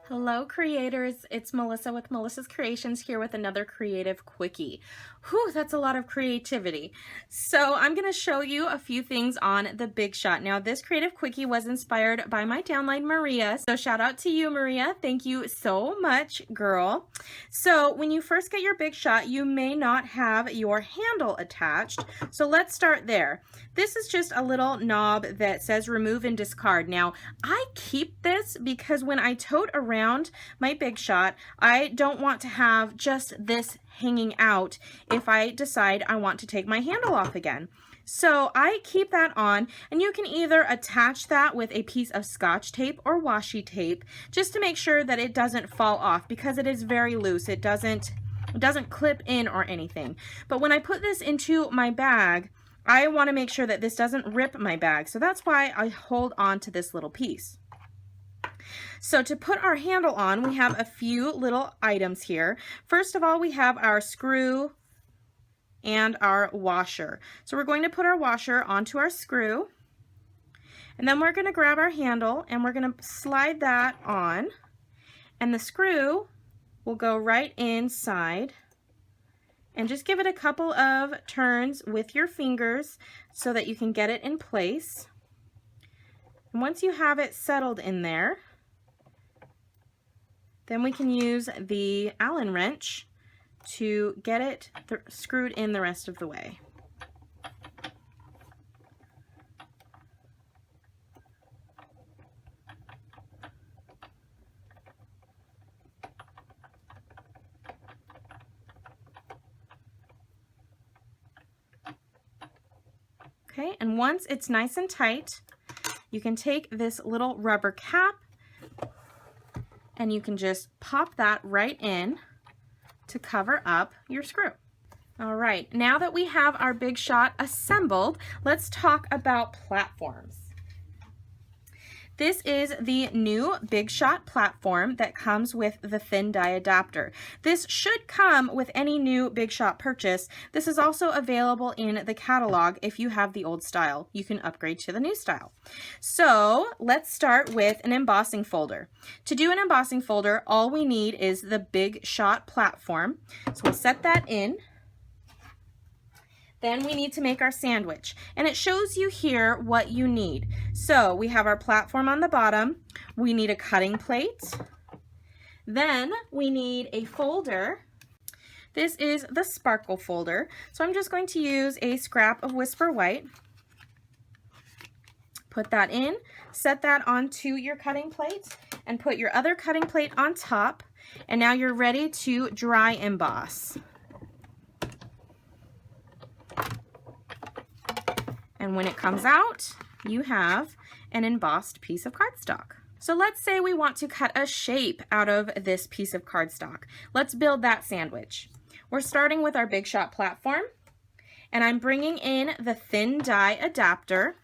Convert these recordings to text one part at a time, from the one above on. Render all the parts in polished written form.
Hello creators, it's Melissa with Melissa's Creations here with another Kre8tiv Kwickie. Whew, that's a lot of creativity. So I'm going to show you a few things on the Big Shot. Now this Kre8tiv Kwickie was inspired by my downline Maria, so shout out to you Maria, thank you so much girl. So when you first get your Big Shot you may not have your handle attached, so let's start there. This is just a little knob that says remove and discard. Now I keep this because when I tote around my Big Shot, I don't want to have just this hanging out if I decide I want to take my handle off again. So I keep that on, and you can either attach that with a piece of Scotch tape or washi tape just to make sure that it doesn't fall off because it is very loose. It doesn't clip in or anything. But when I put this into my bag, I want to make sure that this doesn't rip my bag. So that's why I hold on to this little piece. So to put our handle on, we have a few little items here. First of all, we have our screw and our washer. So we're going to put our washer onto our screw, and then we're going to grab our handle and we're going to slide that on, and the screw will go right inside. And just give it a couple of turns with your fingers so that you can get it in place. And once you have it settled in there, then we can use the Allen wrench to get it screwed in the rest of the way. Okay, and once it's nice and tight, you can take this little rubber cap and you can just pop that right in to cover up your screw. All right, now that we have our Big Shot assembled, let's talk about platforms. This is the new Big Shot platform that comes with the thin die adapter. This should come with any new Big Shot purchase. This is also available in the catalog if you have the old style. You can upgrade to the new style. So let's start with an embossing folder. To do an embossing folder, all we need is the Big Shot platform. So we'll set that in. Then we need to make our sandwich, and it shows you here what you need. So we have our platform on the bottom, we need a cutting plate, then we need a folder. This is the sparkle folder, so I'm just going to use a scrap of Whisper White. Put that in, set that onto your cutting plate, and put your other cutting plate on top, and now you're ready to dry emboss. And when it comes out, you have an embossed piece of cardstock. So let's say we want to cut a shape out of this piece of cardstock. Let's build that sandwich. We're starting with our Big Shot platform, and I'm bringing in the thin die adapter,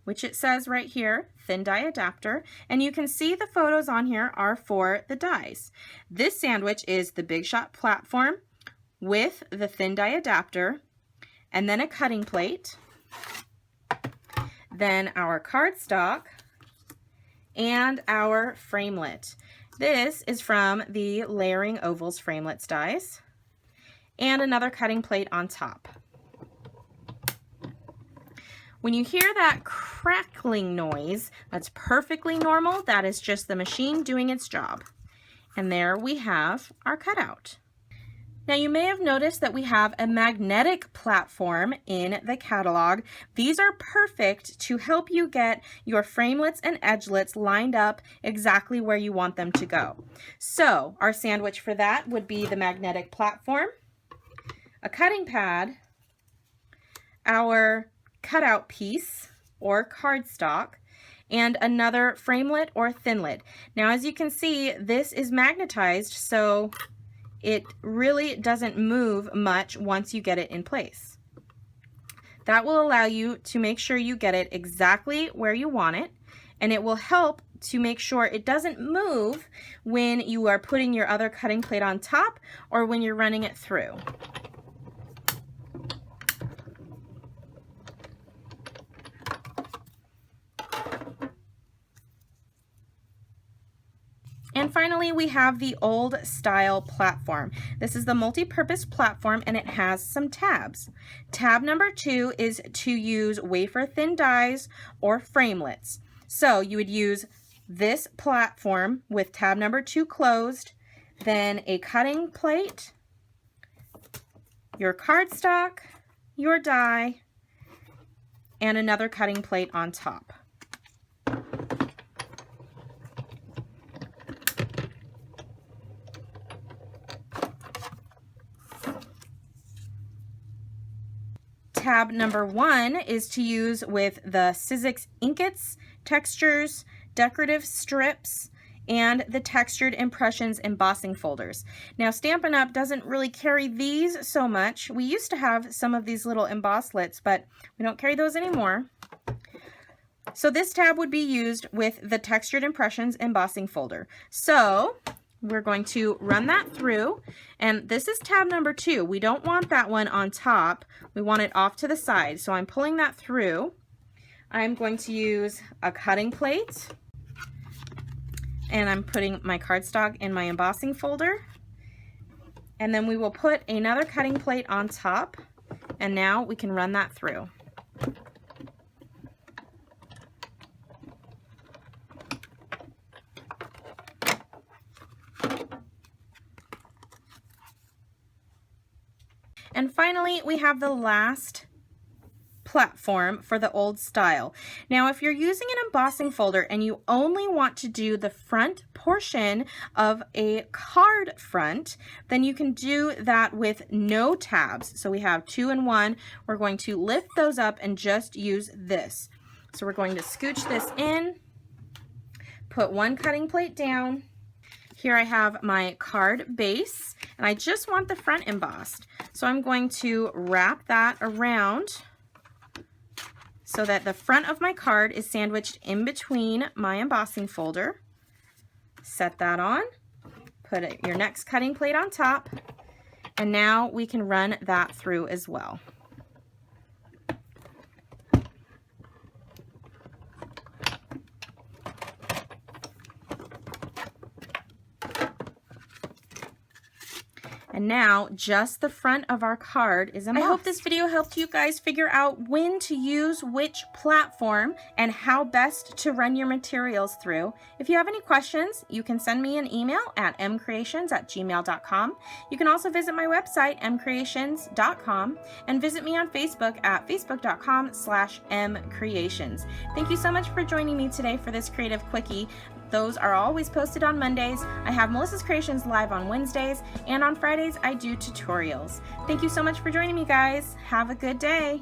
which it says right here, thin die adapter, and you can see the photos on here are for the dies. This sandwich is the Big Shot platform with the thin die adapter, and then a cutting plate, then our cardstock, and our framelit. This is from the Layering Ovals Framelits dies, and another cutting plate on top. When you hear that crackling noise, that's perfectly normal. That is just the machine doing its job. And there we have our cutout. Now you may have noticed that we have a magnetic platform in the catalog. These are perfect to help you get your framelits and edgelets lined up exactly where you want them to go. So our sandwich for that would be the magnetic platform, a cutting pad, our cutout piece or cardstock, and another framelit or thinlit. Now as you can see, this is magnetized, so it really doesn't move much once you get it in place. That will allow you to make sure you get it exactly where you want it, and it will help to make sure it doesn't move when you are putting your other cutting plate on top or when you're running it through. And finally, we have the old style platform. This is the multi-purpose platform and it has some tabs. Tab number 2 is to use wafer thin dies or framelits. So you would use this platform with tab number 2 closed, then a cutting plate, your cardstock, your die, and another cutting plate on top. Tab number 1 is to use with the Sizzix Inkets, textures, decorative strips, and the textured impressions embossing folders. Now Stampin' Up! Doesn't really carry these so much. We used to have some of these little embosslets, but we don't carry those anymore. So this tab would be used with the textured impressions embossing folder. So we're going to run that through, and this is tab number 2. We don't want that one on top. We want it off to the side. So I'm pulling that through. I'm going to use a cutting plate, and I'm putting my cardstock in my embossing folder, and then we will put another cutting plate on top, and now we can run that through. And finally, we have the last platform for the old style. Now, if you're using an embossing folder and you only want to do the front portion of a card front, then you can do that with no tabs. So we have 2 and 1. We're going to lift those up and just use this. So we're going to scooch this in, put one cutting plate down. Here I have my card base, and I just want the front embossed. So I'm going to wrap that around so that the front of my card is sandwiched in between my embossing folder. Set that on, put your next cutting plate on top, and now we can run that through as well. And now just the front of our card is embossed. I hope this video helped you guys figure out when to use which platform and how best to run your materials through. If you have any questions, you can send me an email at mkre8tions@gmail.com. You can also visit my website, mkre8tions.com, and visit me on Facebook at facebook.com/mkre8tions. Thank you so much for joining me today for this Kre8tiv Quickie. Those are always posted on Mondays. I have Melissa's Creations live on Wednesdays, and on Fridays I do tutorials. Thank you so much for joining me, guys. Have a good day.